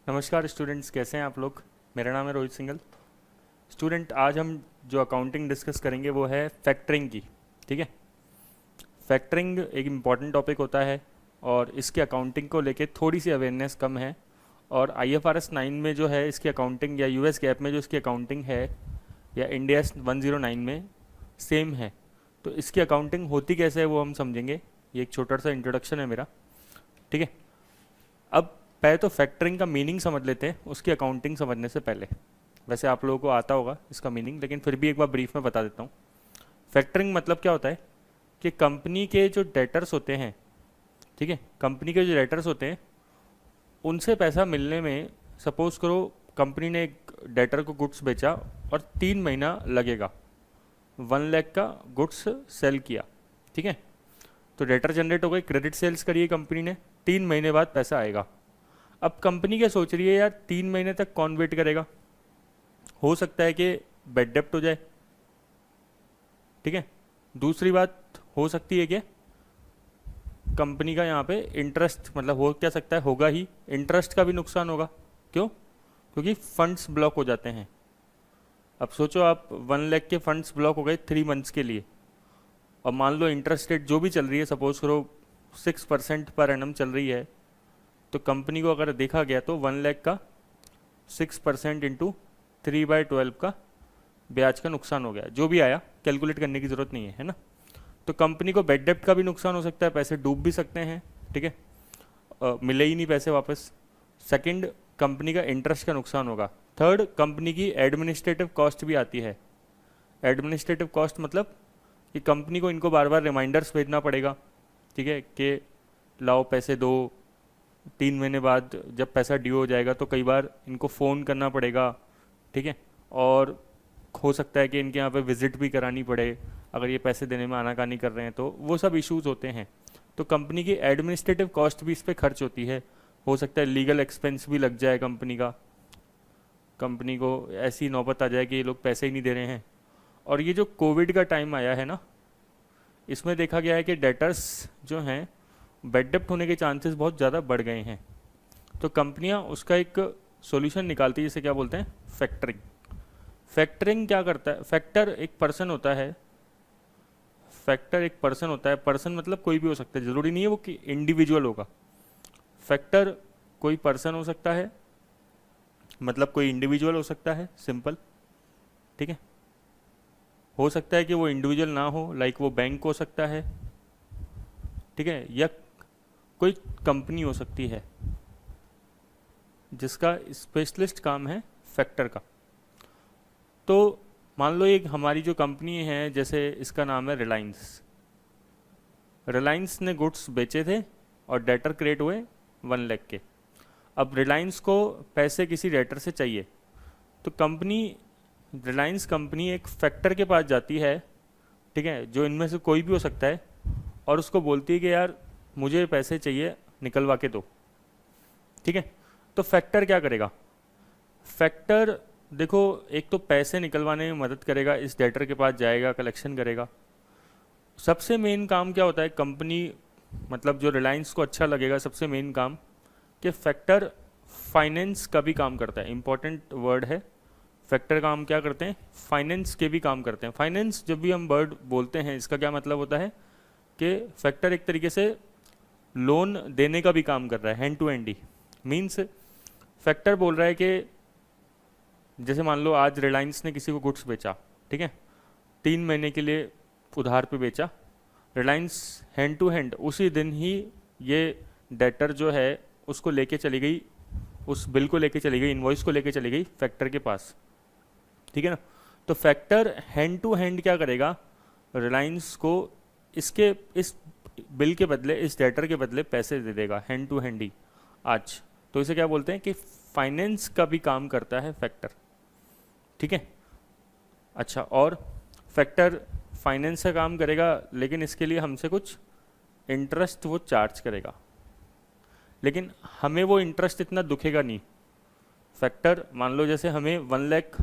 नमस्कार स्टूडेंट्स, कैसे हैं आप लोग। मेरा नाम है रोहित सिंघल। स्टूडेंट, आज हम जो अकाउंटिंग डिस्कस करेंगे वो है फैक्टरिंग की। ठीक है। फैक्टरिंग एक इम्पॉर्टेंट टॉपिक होता है और इसकी अकाउंटिंग को लेके थोड़ी सी अवेयरनेस कम है। और IFRS 9 में जो है इसकी अकाउंटिंग, या US गैप में जो इसकी अकाउंटिंग है, या इंडिया 109 में सेम है। तो इसकी अकाउंटिंग होती कैसे है वो हम समझेंगे। ये एक छोटा सा इंट्रोडक्शन है मेरा। ठीक है। अब पहले तो फैक्टरिंग का मीनिंग समझ लेते हैं उसकी अकाउंटिंग समझने से पहले। वैसे आप लोगों को आता होगा इसका मीनिंग, लेकिन फिर भी एक बार ब्रीफ में बता देता हूँ। फैक्टरिंग मतलब क्या होता है कि कंपनी के जो डेटर्स होते हैं, ठीक है, कंपनी के जो डेटर्स होते हैं उनसे पैसा मिलने में, सपोज करो कंपनी ने एक डेटर को गुड्स बेचा और 3 महीना लगेगा, 1 लाख का गुड्स सेल किया। ठीक है। तो डेटर जनरेट हो गई, क्रेडिट सेल्स करिए कंपनी ने, 3 महीने बाद पैसा आएगा। अब कंपनी क्या सोच रही है, यार 3 महीने तक कौन वेट करेगा, हो सकता है कि बेड डेप्ट हो जाए। ठीक है। दूसरी बात हो सकती है कि कंपनी का यहाँ पे इंटरेस्ट, मतलब हो क्या सकता है, होगा ही, इंटरेस्ट का भी नुकसान होगा। क्यों? क्योंकि फंड्स ब्लॉक हो जाते हैं। अब सोचो आप 1 लाख के फंड्स ब्लॉक हो गए 3 मंथ्स के लिए, और मान लो इंटरेस्ट रेट जो भी चल रही है, सपोज करो 6% पर एनम चल रही है, तो कंपनी को अगर देखा गया तो 1 लाख का 6% इंटू 3/12 का ब्याज का नुकसान हो गया। जो भी आया कैलकुलेट करने की ज़रूरत नहीं है ना। तो कंपनी को बेड डेप्ट का भी नुकसान हो सकता है, पैसे डूब भी सकते हैं। ठीक है। मिले ही नहीं पैसे वापस। सेकंड, कंपनी का इंटरेस्ट का नुकसान होगा। थर्ड, कंपनी की एडमिनिस्ट्रेटिव कॉस्ट भी आती है। एडमिनिस्ट्रेटिव कॉस्ट मतलब कि कंपनी को इनको बार बार रिमाइंडर्स भेजना पड़ेगा, ठीक है, कि लाओ पैसे दो। 3 महीने बाद जब पैसा ड्यू हो जाएगा तो कई बार इनको फ़ोन करना पड़ेगा। ठीक है। और हो सकता है कि इनके यहाँ पे विज़िट भी करानी पड़े अगर ये पैसे देने में आनाकानी कर रहे हैं, तो वो सब इश्यूज होते हैं। तो कंपनी की एडमिनिस्ट्रेटिव कॉस्ट भी इस पर खर्च होती है। हो सकता है लीगल एक्सपेंस भी लग जाए कंपनी का, कंपनी को ऐसी नौबत आ जाए कि ये लोग पैसे ही नहीं दे रहे हैं। और ये जो कोविड का टाइम आया है ना, इसमें देखा गया है कि डेटर्स जो हैं बेड डेप्ट होने के चांसेस बहुत ज़्यादा बढ़ गए हैं। तो कंपनियां उसका एक सॉल्यूशन निकालती है, जिसे क्या बोलते हैं, फैक्टरिंग। फैक्टरिंग क्या करता है, फैक्टर एक पर्सन होता है। फैक्टर एक पर्सन होता है, पर्सन मतलब कोई भी हो सकता है, ज़रूरी नहीं है वो कि इंडिविजुअल होगा। फैक्टर कोई पर्सन हो सकता है, मतलब कोई इंडिविजुअल हो सकता है, सिंपल। ठीक है। हो सकता है कि वो इंडिविजुअल ना हो, लाइक वो बैंक हो सकता है, ठीक है, या कोई कंपनी हो सकती है जिसका स्पेशलिस्ट काम है फैक्टर का। तो मान लो एक हमारी जो कंपनी है, जैसे इसका नाम है रिलायंस। रिलायंस ने गुड्स बेचे थे और डेटर क्रिएट हुए 1 लाख के। अब रिलायंस को पैसे किसी डेटर से चाहिए, तो कंपनी, रिलायंस कंपनी एक फैक्टर के पास जाती है, ठीक है, जो इनमें से कोई भी हो सकता है, और उसको बोलती है कि यार मुझे पैसे चाहिए, निकलवा के दो। ठीक है। तो फैक्टर क्या करेगा, फैक्टर देखो, एक तो पैसे निकलवाने में मदद करेगा, इस डेटर के पास जाएगा, कलेक्शन करेगा। सबसे मेन काम क्या होता है कंपनी, मतलब जो रिलायंस को अच्छा लगेगा, सबसे मेन काम कि फैक्टर फाइनेंस का भी काम करता है। इंपॉर्टेंट वर्ड है, फैक्टर काम क्या करते हैं, फाइनेंस के भी काम करते हैं। फाइनेंस जब भी हम वर्ड बोलते हैं, इसका क्या मतलब होता है कि फैक्टर एक तरीके से लोन देने का भी काम कर रहा है, हैंड टू हैंड ही। मीन्स फैक्टर बोल रहा है कि जैसे मान लो आज रिलायंस ने किसी को गुड्स बेचा, ठीक है, 3 महीने के लिए उधार पे बेचा, रिलायंस हैंड टू हैंड उसी दिन ही ये डेटर जो है उसको लेके चली गई, उस बिल को लेके चली गई, इन्वॉइस को लेके चली गई फैक्टर के पास। ठीक है ना। तो फैक्टर हैंड टू हैंड क्या करेगा, रिलायंस को इसके इस बिल के बदले, इस डेटर के बदले पैसे दे देगा, हैंड टू हैंड ही आज। तो इसे क्या बोलते हैं कि फाइनेंस का भी काम करता है फैक्टर। ठीक है। अच्छा, और फैक्टर फाइनेंस का काम करेगा, लेकिन इसके लिए हमसे कुछ इंटरेस्ट वो चार्ज करेगा, लेकिन हमें वो इंटरेस्ट इतना दुखेगा नहीं। फैक्टर मान लो जैसे हमें 1 लाख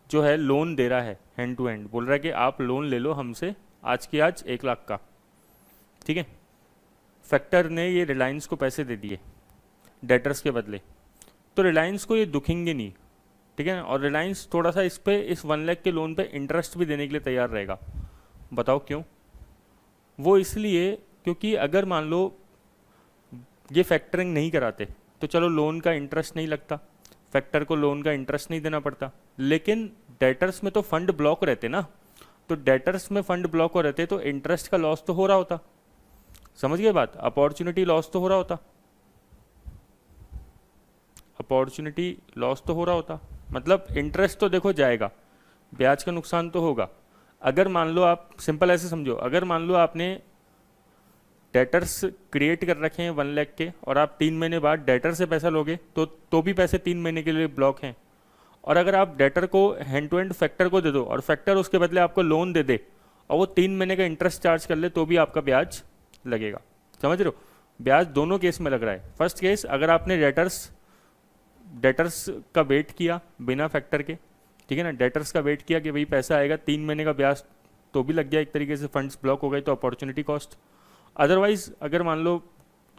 जो है लोन दे रहा है, हैंड टू हैंड बोल रहा है कि आप लोन ले लो हमसे आज की आज 1 लाख का। ठीक है। फैक्टर ने ये रिलायंस को पैसे दे दिए डेटर्स के बदले, तो रिलायंस को ये दुखेंगे नहीं, ठीक है ना। और रिलायंस थोड़ा सा इस पे, इस 1 लाख के लोन पे इंटरेस्ट भी देने के लिए तैयार रहेगा। बताओ क्यों? वो इसलिए क्योंकि अगर मान लो ये फैक्टरिंग नहीं कराते तो चलो लोन का इंटरेस्ट नहीं लगता, फैक्टर को लोन का इंटरेस्ट नहीं देना पड़ता, लेकिन डेटर्स में तो फंड ब्लॉक रहते ना। तो डेटर्स में फंड ब्लॉक हो रहते तो इंटरेस्ट का लॉस तो हो रहा होता। समझ गए बात? अपॉर्चुनिटी लॉस तो हो रहा होता, अपॉर्चुनिटी लॉस तो हो रहा होता। मतलब इंटरेस्ट तो देखो जाएगा, ब्याज का नुकसान तो होगा। अगर मान लो आप सिंपल ऐसे समझो, अगर मान लो आपने डेटर्स क्रिएट कर रखे हैं 1 लाख के और आप 3 महीने बाद डेटर से पैसा लोगे तो भी पैसे 3 महीने के लिए ब्लॉक हैं। और अगर आप डेटर को हैंड टू हैंड फैक्टर को दे दो और फैक्टर उसके बदले आपको लोन दे दे और वो 3 महीने का इंटरेस्ट चार्ज कर ले तो भी आपका ब्याज लगेगा। समझ रहे हो? ब्याज दोनों केस में लग रहा है। फर्स्ट केस अगर आपने डेटर्स का वेट किया बिना फैक्टर के, ठीक है ना, डेटर्स का वेट किया कि भाई पैसा आएगा, 3 महीने का ब्याज तो भी लग गया एक तरीके से, फंड्स ब्लॉक हो गए तो अपॉर्चुनिटी कॉस्ट। अदरवाइज अगर मान लो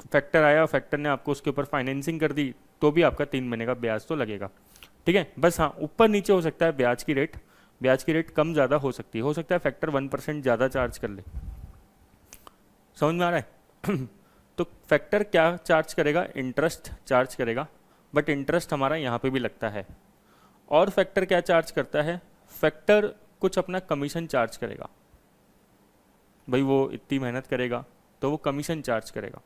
फैक्टर आया, फैक्टर ने आपको उसके ऊपर फाइनेंसिंग कर दी तो भी आपका 3 महीने का ब्याज तो लगेगा, ठीक है। बस हाँ, ऊपर नीचे हो सकता है ब्याज की रेट कम ज़्यादा हो सकती है, हो सकता है फैक्टर 1% ज़्यादा चार्ज कर ले। समझ में आ रहा है? तो फैक्टर क्या चार्ज करेगा? इंटरेस्ट चार्ज करेगा, बट इंटरेस्ट हमारा यहाँ पे भी लगता है। और फैक्टर क्या चार्ज करता है? फैक्टर कुछ अपना कमीशन चार्ज करेगा। भाई वो इतनी मेहनत करेगा तो वो कमीशन चार्ज करेगा।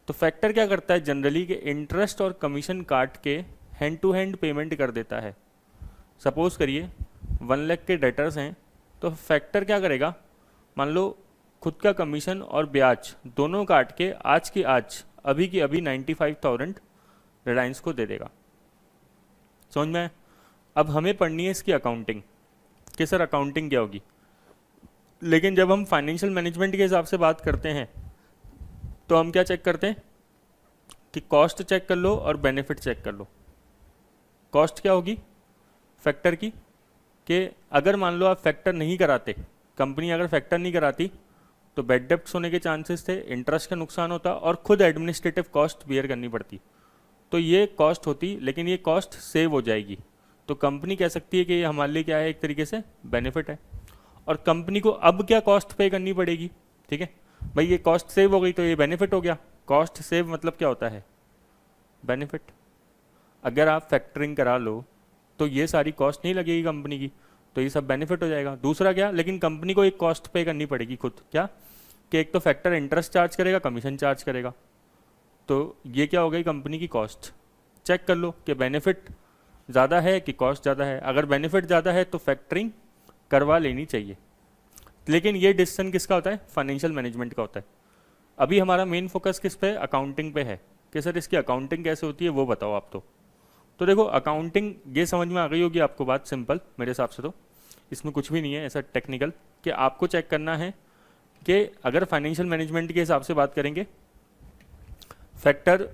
तो फैक्टर क्या करता है जनरली कि इंटरेस्ट और कमीशन काट के हैंड टू हैंड पेमेंट कर देता है। सपोज करिए 1 लाख के डेटर्स हैं तो फैक्टर क्या करेगा, मान लो खुद का कमीशन और ब्याज दोनों काट के आज की आज, अभी की अभी 95,000 रिलायंस को दे देगा। समझ में? अब हमें पढ़नी है इसकी अकाउंटिंग कि सर अकाउंटिंग क्या होगी। लेकिन जब हम फाइनेंशियल मैनेजमेंट के हिसाब से बात करते हैं तो हम क्या चेक करते हैं कि कॉस्ट चेक कर लो और बेनिफिट चेक कर लो। कॉस्ट क्या होगी फैक्टर की, कि अगर मान लो आप फैक्टर नहीं कराते, कंपनी अगर फैक्टर नहीं कराती तो बैड डेप्ट्स होने के चांसेस थे, इंटरेस्ट का नुकसान होता और खुद एडमिनिस्ट्रेटिव कॉस्ट बियर करनी पड़ती। तो ये कॉस्ट होती, लेकिन ये कॉस्ट सेव हो जाएगी। तो कंपनी कह सकती है कि ये हमारे लिए क्या है, एक तरीके से बेनिफिट है। और कंपनी को अब क्या कॉस्ट पे करनी पड़ेगी, ठीक है भाई, ये कॉस्ट सेव हो गई तो ये बेनिफिट हो गया। कॉस्ट सेव मतलब क्या होता है? बेनिफिट। अगर आप फैक्टरिंग करा लो तो ये सारी कॉस्ट नहीं लगेगी कंपनी की, तो ये सब बेनिफिट हो जाएगा। दूसरा क्या, लेकिन कंपनी को एक कॉस्ट पे करनी पड़ेगी खुद, क्या कि एक तो फैक्टर इंटरेस्ट चार्ज करेगा, कमीशन चार्ज करेगा, तो ये क्या हो गई कंपनी की कॉस्ट। चेक कर लो कि बेनिफिट ज़्यादा है कि कॉस्ट ज़्यादा है। अगर बेनिफिट ज़्यादा है तो फैक्टरिंग करवा लेनी चाहिए। लेकिन ये डिसीजन किसका होता है? फाइनेंशियल मैनेजमेंट का होता है। अभी हमारा मेन फोकस किस पे? अकाउंटिंग पे है कि सर इसकी अकाउंटिंग कैसे होती है वो बताओ आप। तो देखो अकाउंटिंग ये समझ में आ गई होगी आपको बात, सिंपल मेरे हिसाब से तो इसमें कुछ भी नहीं है ऐसा टेक्निकल, कि आपको चेक करना है कि अगर फाइनेंशियल मैनेजमेंट के हिसाब से बात करेंगे, फैक्टर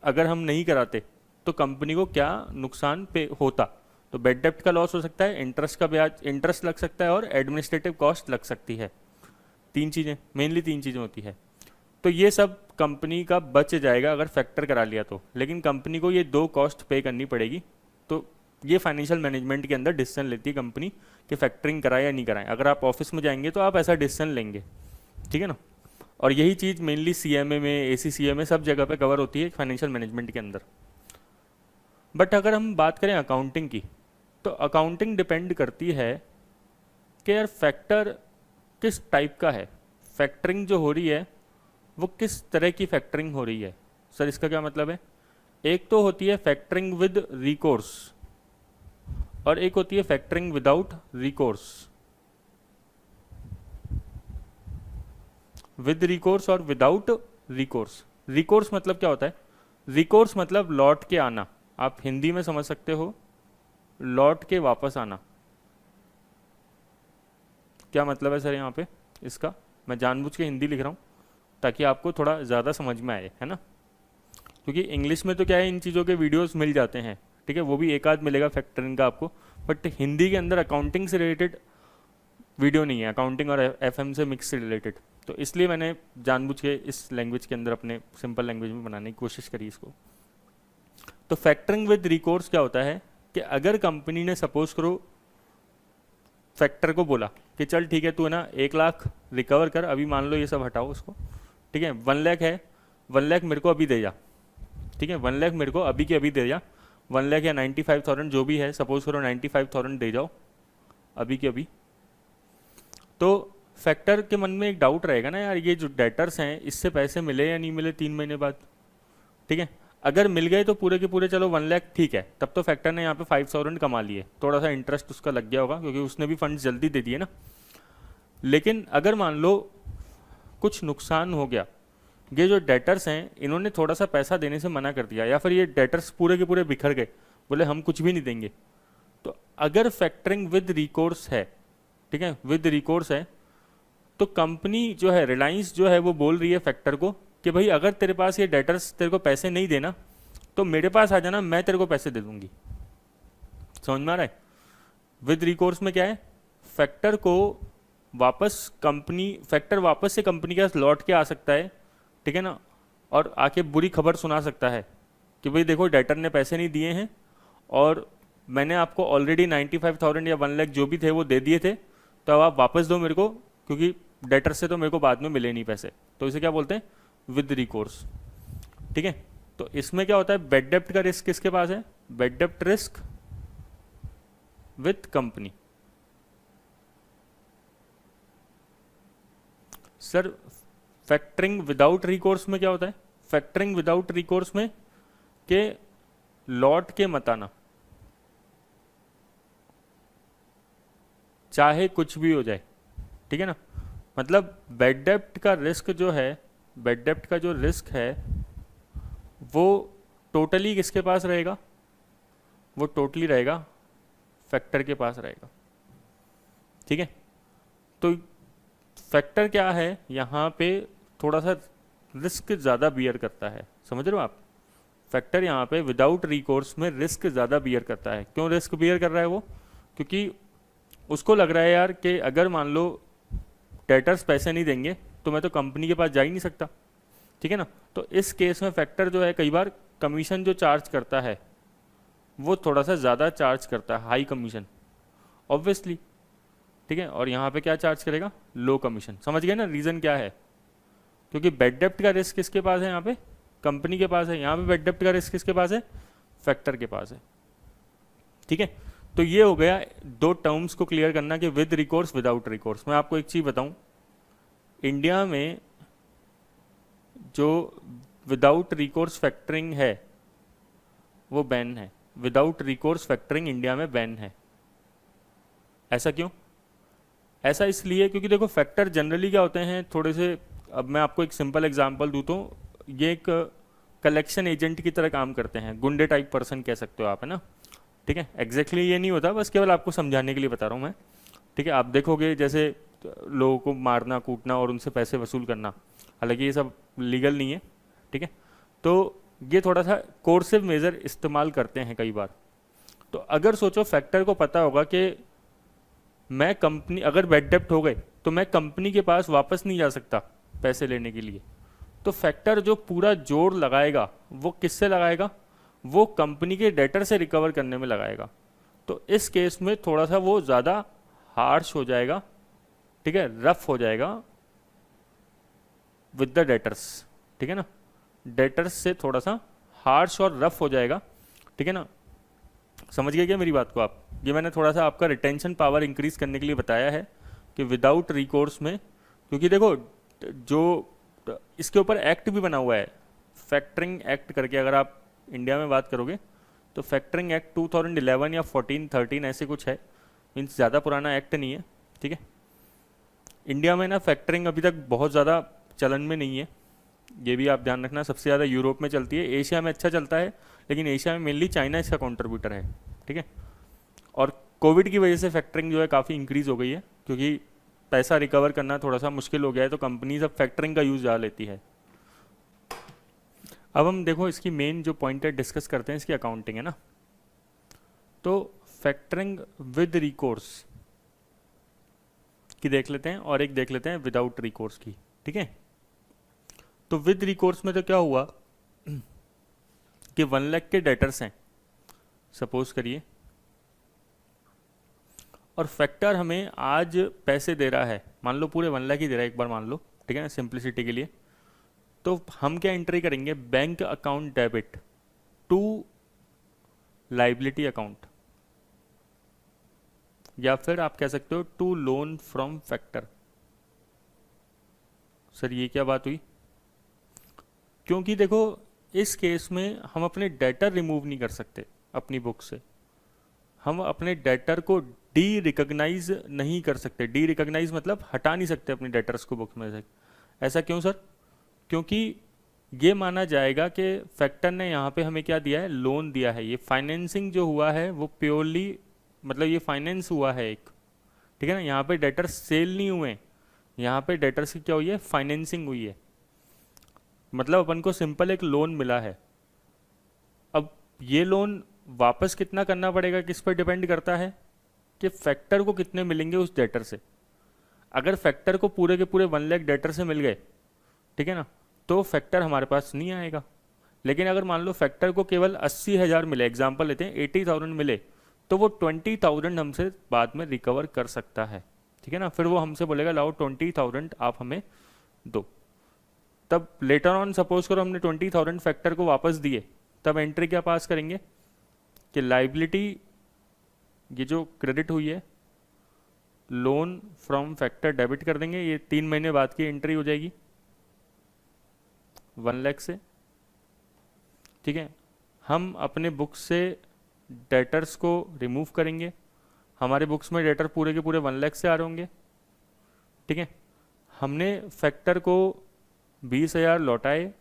अगर हम नहीं कराते तो कंपनी को क्या नुकसान पे होता। तो बेड डेप्ट का लॉस हो सकता है, इंटरेस्ट का ब्याज, इंटरेस्ट लग सकता है और एडमिनिस्ट्रेटिव कॉस्ट लग सकती है। 3 चीज़ें, मेनली 3 चीज़ें होती है। तो ये सब कंपनी का बच जाएगा अगर फैक्टर करा लिया तो, लेकिन कंपनी को ये 2 कॉस्ट पे करनी पड़ेगी। तो ये फाइनेंशियल मैनेजमेंट के अंदर डिसीजन लेती है कंपनी कि फैक्टरिंग कराए या नहीं कराएं। अगर आप ऑफिस में जाएंगे तो आप ऐसा डिसीजन लेंगे, ठीक है ना। और यही चीज़ मेनली CMA में, ACCA में, सब जगह पे कवर होती है फाइनेंशियल मैनेजमेंट के अंदर। बट अगर हम बात करें अकाउंटिंग की, तो अकाउंटिंग डिपेंड करती है कि यार फैक्टर किस टाइप का है, फैक्टरिंग जो हो रही है वो किस तरह की फैक्टरिंग हो रही है। सर इसका क्या मतलब है? एक तो होती है फैक्टरिंग विद रिकोर्स और एक होती है factoring without recourse. With recourse और विदाउट रिकोर्स। रिकोर्स मतलब क्या होता है? रिकोर्स मतलब लौट के आना, आप हिंदी में समझ सकते हो, लौट के वापस आना। क्या मतलब है सर यहाँ पे इसका? मैं जानबूझ के हिंदी लिख रहा हूँ ताकि आपको थोड़ा ज़्यादा समझ में आए, है ना। क्योंकि इंग्लिश में तो क्या है, इन चीज़ों के वीडियोस मिल जाते हैं, ठीक है, वो भी एक आध मिलेगा फैक्टरिंग का आपको, बट हिंदी के अंदर अकाउंटिंग से रिलेटेड वीडियो नहीं है, अकाउंटिंग और FM से मिक्स से रिलेटेड। तो इसलिए मैंने जानबूझ के इस लैंग्वेज के अंदर अपने सिंपल लैंग्वेज में बनाने की कोशिश करी इसको। तो फैक्टरिंग विद रिकोर्स क्या होता है कि अगर कंपनी ने सपोज करो फैक्टर को बोला कि चल ठीक है, तू है ना 1 लाख रिकवर कर, अभी मान लो ये सब हटाओ उसको, ठीक है, 1 लाख है, 1 लाख मेरे को अभी दे जा, ठीक है, 1 लाख मेरे को अभी के अभी दे जा, 1 लाख या 95,000 जो भी है, सपोज करो 95,000 दे जाओ अभी के अभी। तो फैक्टर के मन में एक डाउट रहेगा ना, यार ये जो डेटर्स हैं इससे पैसे मिले या नहीं मिले 3 महीने बाद, ठीक है। अगर मिल गए तो पूरे के पूरे चलो 1 लाख ठीक है, तब तो फैक्टर ने यहाँ पे 5,000 कमा लिए, थोड़ा सा इंटरेस्ट उसका लग गया होगा क्योंकि उसने भी फंड जल्दी दे दिए ना। लेकिन अगर मान लो कुछ नुकसान हो गया, ये जो डेटर्स हैं इन्होंने थोड़ा सा पैसा देने से मना कर दिया, या फिर ये डेटर्स पूरे के पूरे बिखर गए, बोले हम कुछ भी नहीं देंगे, तो अगर फैक्टरिंग विद रिकोर्स है, ठीक है, विद रिकोर्स है, तो कंपनी जो है रिलायंस जो है वो बोल रही है फैक्टर को कि भाई अगर तेरे पास ये डेटर्स तेरे को पैसे नहीं देना तो मेरे पास आ जाना, मैं तेरे को पैसे दे दूंगी। समझ में आ रहा है? विद रिकोर्स में क्या है, फैक्टर को वापस फैक्टर वापस से कंपनी के पास लौट के आ सकता है, ठीक है ना, और आके बुरी खबर सुना सकता है कि भाई देखो डेटर ने पैसे नहीं दिए हैं और मैंने आपको ऑलरेडी 95,000 या 1 लाख जो भी थे वो दे दिए थे, तो अब आप वापस दो मेरे को, क्योंकि डेटर से तो मेरे को बाद में मिले नहीं पैसे। तो इसे क्या बोलते हैं, विद रिकोर्स, ठीक है। तो इसमें क्या होता है, बैड डेप्ट का रिस्क किसके पास है, बैड डेप्ट risk with company. Sir factoring without recourse में क्या होता है, फैक्टरिंग विदाउट रिकोर्स में के लौट के मत आना, चाहे कुछ भी हो जाए, ठीक है ना। मतलब बैड डेप्ट का रिस्क जो है, बैड डेप्ट का जो रिस्क है वो टोटली किसके पास रहेगा, वो टोटली रहेगा फैक्टर के पास रहेगा, ठीक है। तो फैक्टर क्या है यहाँ पे, थोड़ा सा रिस्क ज़्यादा बियर करता है, समझ रहे हो आप। फैक्टर यहाँ पे विदाउट रिकोर्स में रिस्क ज़्यादा बियर करता है। क्यों रिस्क बियर कर रहा है वो, क्योंकि उसको लग रहा है यार कि अगर मान लो डेटर्स पैसे नहीं देंगे तो मैं तो कंपनी के पास जा ही नहीं सकता, ठीक है ना। तो इस केस में फैक्टर जो है कई बार कमीशन जो चार्ज करता है वो थोड़ा सा ज़्यादा चार्ज करता है, हाई कमीशन ऑब्वियसली, ठीक है। और यहाँ पे क्या चार्ज करेगा, लो कमीशन। समझ गए ना रीज़न क्या है, क्योंकि बैड डेप्ट का रिस्क किसके पास है, यहाँ पे कंपनी के पास है, यहाँ पे बैड डेप्ट का रिस्क किसके पास है, फैक्टर के पास है, ठीक है। तो ये हो गया दो टर्म्स को क्लियर करना कि विद रिकोर्स विदाउट रिकोर्स। मैं आपको एक चीज़ बताऊं, इंडिया में जो विदाउट रिकोर्स फैक्टरिंग है वो बैन है, विदाउट रिकोर्स फैक्टरिंग इंडिया में बैन है। ऐसा क्यों, ऐसा इसलिए क्योंकि देखो फैक्टर जनरली क्या होते हैं थोड़े से, अब मैं आपको एक सिंपल एग्जांपल दूं तो ये एक कलेक्शन एजेंट की तरह काम करते हैं, गुंडे टाइप पर्सन कह सकते हो आप, है ना, ठीक है। एग्जैक्टली ये नहीं होता, बस केवल आपको समझाने के लिए बता रहा हूँ मैं, ठीक है। आप देखोगे जैसे लोगों को मारना कूटना और उनसे पैसे वसूल करना, हालांकि ये सब लीगल नहीं है, ठीक है। तो ये थोड़ा सा कोर्सिव मेजर इस्तेमाल करते हैं कई बार। तो अगर सोचो फैक्टर को पता होगा कि मैं कंपनी, अगर बैड डेप्ट हो गए तो मैं कंपनी के पास वापस नहीं जा सकता पैसे लेने के लिए, तो फैक्टर जो पूरा जोर लगाएगा वो किससे लगाएगा, वो कंपनी के डेटर से रिकवर करने में लगाएगा। तो इस केस में थोड़ा सा वो ज़्यादा हार्श हो जाएगा, ठीक है, रफ हो जाएगा विद द डेटर्स, ठीक है ना, डेटर्स से थोड़ा सा हार्श और रफ हो जाएगा, ठीक है ना। समझ गए क्या मेरी बात को आप, ये मैंने थोड़ा सा आपका रिटेंशन पावर इंक्रीज करने के लिए बताया है कि विदाउट रिकोर्स में, क्योंकि देखो जो इसके ऊपर एक्ट भी बना हुआ है, फैक्टरिंग एक्ट करके, अगर आप इंडिया में बात करोगे तो फैक्टरिंग एक्ट 2011 या 14-13 ऐसे कुछ है, मीन्स ज़्यादा पुराना एक्ट नहीं है, ठीक है। इंडिया में ना फैक्टरिंग अभी तक बहुत ज़्यादा चलन में नहीं है, ये भी आप ध्यान रखना। सबसे ज़्यादा यूरोप में चलती है, एशिया में अच्छा चलता है, लेकिन एशिया में मेनली चाइना इसका कॉन्ट्रीब्यूटर है, ठीक है। और कोविड की वजह से फैक्टरिंग जो है काफ़ी इंक्रीज़ हो गई है, क्योंकि पैसा रिकवर करना थोड़ा सा मुश्किल हो गया है, तो कंपनीज अब फैक्टरिंग का यूज़ ज़्यादा लेती है। अब हम देखो इसकी मेन जो पॉइंटर डिस्कस करते हैं इसकी अकाउंटिंग, है ना। तो फैक्टरिंग विद रिकोर्स की देख लेते हैं और एक देख लेते हैं विदाउट रिकोर्स की, ठीक है। तो विद रिकोर्स में तो क्या हुआ कि 1 लाख के डेटर्स हैं सपोज करिए, और फैक्टर हमें आज पैसे दे रहा है, मान लो पूरे 1 लाख ही दे रहा है एक बार मान लो, ठीक है ना, सिंप्लिसिटी के लिए। तो हम क्या एंट्री करेंगे, bank account debit to liability account, या फिर आप कह सकते हो to loan from factor. Sir ये क्या बात हुई? क्योंकि देखो इस केस में हम अपने डेटर रिमूव नहीं कर सकते अपनी बुक से, हम अपने डेटर को डी रिकॉग्नाइज नहीं कर सकते। डी रिकॉग्नाइज मतलब हटा नहीं सकते अपने डेटर्स को बुक में से। ऐसा क्यों सर? क्योंकि ये माना जाएगा कि फैक्टर ने यहाँ पे हमें क्या दिया है, लोन दिया है। ये फाइनेंसिंग जो हुआ है वो प्योरली मतलब ये फाइनेंस हुआ है एक, ठीक है ना। यहाँ पे डेटर्स सेल नहीं हुए, यहाँ पे डेटर्स की क्या हुई है, फाइनेंसिंग हुई है। मतलब अपन को सिंपल एक लोन मिला है। अब ये लोन वापस कितना करना पड़ेगा, किस पर डिपेंड करता है कि फैक्टर को कितने मिलेंगे उस डेटर से। अगर फैक्टर को पूरे के पूरे 1 लाख डेटर से मिल गए, ठीक है ना, तो फैक्टर हमारे पास नहीं आएगा। लेकिन अगर मान लो फैक्टर को केवल 80,000 मिले, एग्जाम्पल लेते हैं 80,000 मिले, तो वो 20,000 हमसे बाद में रिकवर कर सकता है, ठीक है ना। फिर वो हमसे बोलेगा लाओ 20,000 आप हमें दो। तब लेटर ऑन सपोज करो हमने 20,000 फैक्टर को वापस दिए, तब एंट्री क्या पास करेंगे कि लाइबिलिटी ये जो क्रेडिट हुई है लोन फ्रॉम फैक्टर डेबिट कर देंगे। ये 3 महीने बाद की एंट्री हो जाएगी 1 लाख से, ठीक है। हम अपने बुक से डेटर्स को रिमूव करेंगे, हमारे बुक्स में डेटर पूरे के पूरे 1 लाख से आ रहे होंगे, ठीक है। हमने फैक्टर को 20,000 लौटाए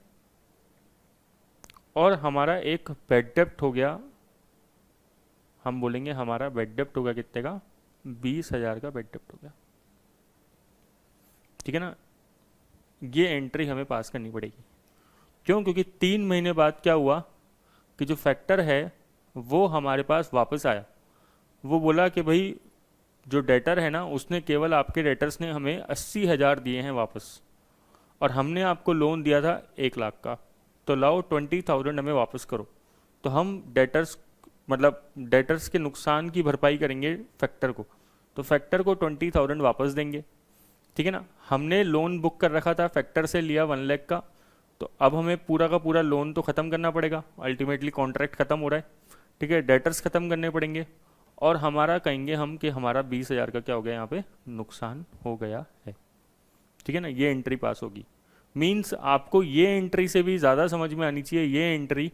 और हमारा एक बेड डेप्ट हो गया, हम बोलेंगे हमारा बेड डेप्ट होगा कितने का, 20,000 का बेड डेप्ट हो गया, ठीक है ना। ये एंट्री हमें पास करनी पड़ेगी। क्यों? क्योंकि 3 महीने बाद क्या हुआ कि जो फैक्टर है वो हमारे पास वापस आया। वो बोला कि भाई जो डेटर है ना उसने केवल आपके डेटर्स ने हमें 80,000 दिए हैं वापस, और हमने आपको लोन दिया था 1 लाख का, तो लाओ 20,000 हमें वापस करो। तो हम डेटर्स मतलब डेटर्स के नुकसान की भरपाई करेंगे फैक्टर को, तो फैक्टर को 20,000 वापस देंगे, ठीक है ना। हमने लोन बुक कर रखा था, फैक्टर से लिया 1 लाख का, तो अब हमें पूरा का पूरा लोन तो ख़त्म करना पड़ेगा, अल्टीमेटली कॉन्ट्रैक्ट ख़त्म हो रहा है, ठीक है। डेटर्स ख़त्म करने पड़ेंगे और हमारा कहेंगे हम कि हमारा 20,000 का क्या हो गया, यहाँ पे नुकसान हो गया है, ठीक है ना। ये एंट्री पास होगी। मीन्स आपको ये एंट्री से भी ज़्यादा समझ में आनी चाहिए ये एंट्री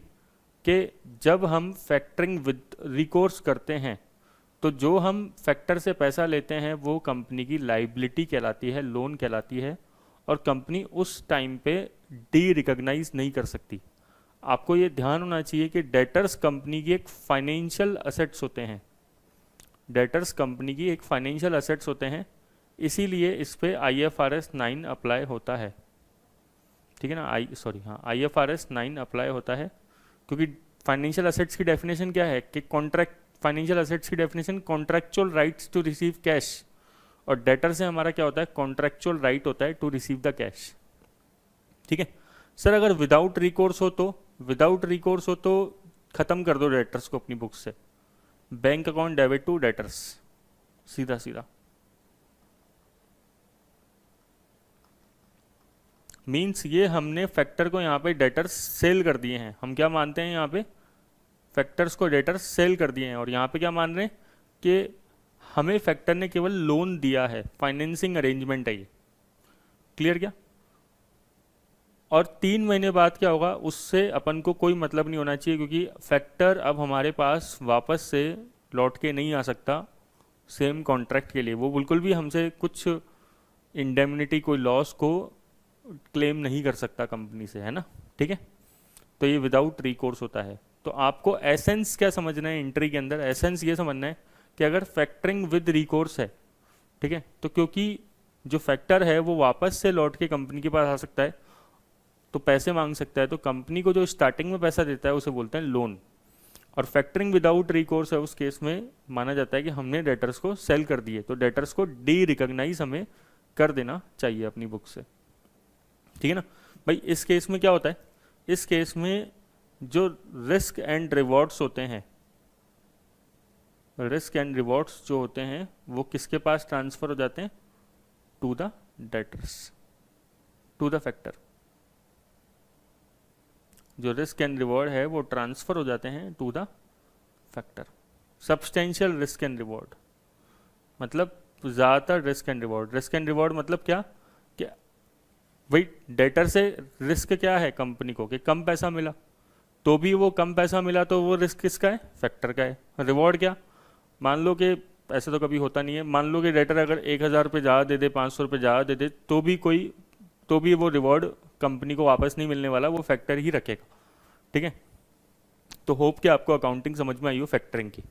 कि जब हम फैक्टरिंग विद रिकोर्स करते हैं तो जो हम फैक्टर से पैसा लेते हैं वो कंपनी की लाइबिलिटी कहलाती है, लोन कहलाती है, और कंपनी उस टाइम पे डी रिकॉग्नाइज नहीं कर सकती। आपको ये ध्यान होना चाहिए कि डेटर्स कंपनी की एक फाइनेंशियल असेट्स होते हैं, डेटर्स कंपनी की एक फाइनेंशियल असेट्स होते हैं, इसीलिए इस पे IFRS 9 अप्लाई होता है, ठीक है ना। IFRS 9 अप्लाई होता है, क्योंकि फाइनेंशियल असेट्स की डेफिनेशन क्या है कि कॉन्ट्रैक्ट, फाइनेंशियल असेट्स की definition contractual rights to receive cash, और डेटर से हमारा क्या होता है, कॉन्ट्रैक्चुअल राइट होता है टू रिसीव द कैश, ठीक है। सर अगर विदाउट रिकोर्स हो तो, विदाउट रिकोर्स हो तो खत्म कर दो डेटर्स को अपनी बुक से, bank account debit to debtors, सीधा सीधा। मीन्स ये हमने फैक्टर को यहाँ पे डेटर्स सेल कर दिए हैं। हम क्या मानते हैं यहाँ पे, फैक्टर्स को डेटर्स सेल कर दिए हैं, और यहाँ पे क्या मान रहे हैं कि हमें फैक्टर ने केवल लोन दिया है, फाइनेंसिंग अरेंजमेंट है ये। क्लियर क्या? और 3 महीने बाद क्या होगा उससे अपन को कोई मतलब नहीं होना चाहिए, क्योंकि फैक्टर अब हमारे पास वापस से लौट के नहीं आ सकता सेम कॉन्ट्रैक्ट के लिए। वो बिल्कुल भी हमसे कुछ इंडेमनिटी, कोई लॉस को क्लेम नहीं कर सकता कंपनी से, है ना, ठीक है। तो ये विदाउट रिकोर्स होता है। तो आपको एसेंस क्या समझना है एंट्री के अंदर, एसेंस ये समझना है कि अगर फैक्टरिंग विद रिकोर्स है, ठीक है, तो क्योंकि जो फैक्टर है वो वापस से लौट के कंपनी के पास आ सकता है, तो पैसे मांग सकता है, तो कंपनी को जो स्टार्टिंग में पैसा देता है उसे बोलते हैं लोन। और फैक्टरिंग विदाउट रिकोर्स है, उस केस में माना जाता है कि हमने डेटर्स को सेल कर दिए, तो डेटर्स को डी रिकॉग्नाइज हमें कर देना चाहिए अपनी बुक से, ठीक है ना भाई। इस केस में क्या होता है, इस केस में जो रिस्क एंड रिवॉर्ड्स होते हैं, रिस्क एंड रिवॉर्ड्स जो होते हैं वो किसके पास ट्रांसफ़र हो जाते हैं? To the debtors, to the factor. जो रिस्क एंड रिवॉर्ड है वो ट्रांसफ़र हो जाते हैं to the factor. Substantial risk and reward मतलब ज़्यादातर risk and reward. Risk and reward मतलब क्या? कि भाई डेटर से रिस्क क्या है कंपनी को कि कम पैसा मिला, तो भी वो कम पैसा मिला तो वो रिस्क किसका है? फैक्टर का है। रिवॉर्ड क्या? मान लो कि ऐसे तो कभी होता नहीं है, मान लो कि डेटर अगर 1,000 रुपये ज़्यादा दे दे, 500 रुपये ज़्यादा दे दे, तो भी वो रिवॉर्ड कंपनी को वापस नहीं मिलने वाला, वो फैक्टर ही रखेगा। ठीक है, तो होप कि आपको अकाउंटिंग समझ में आई हो फैक्टरिंग की।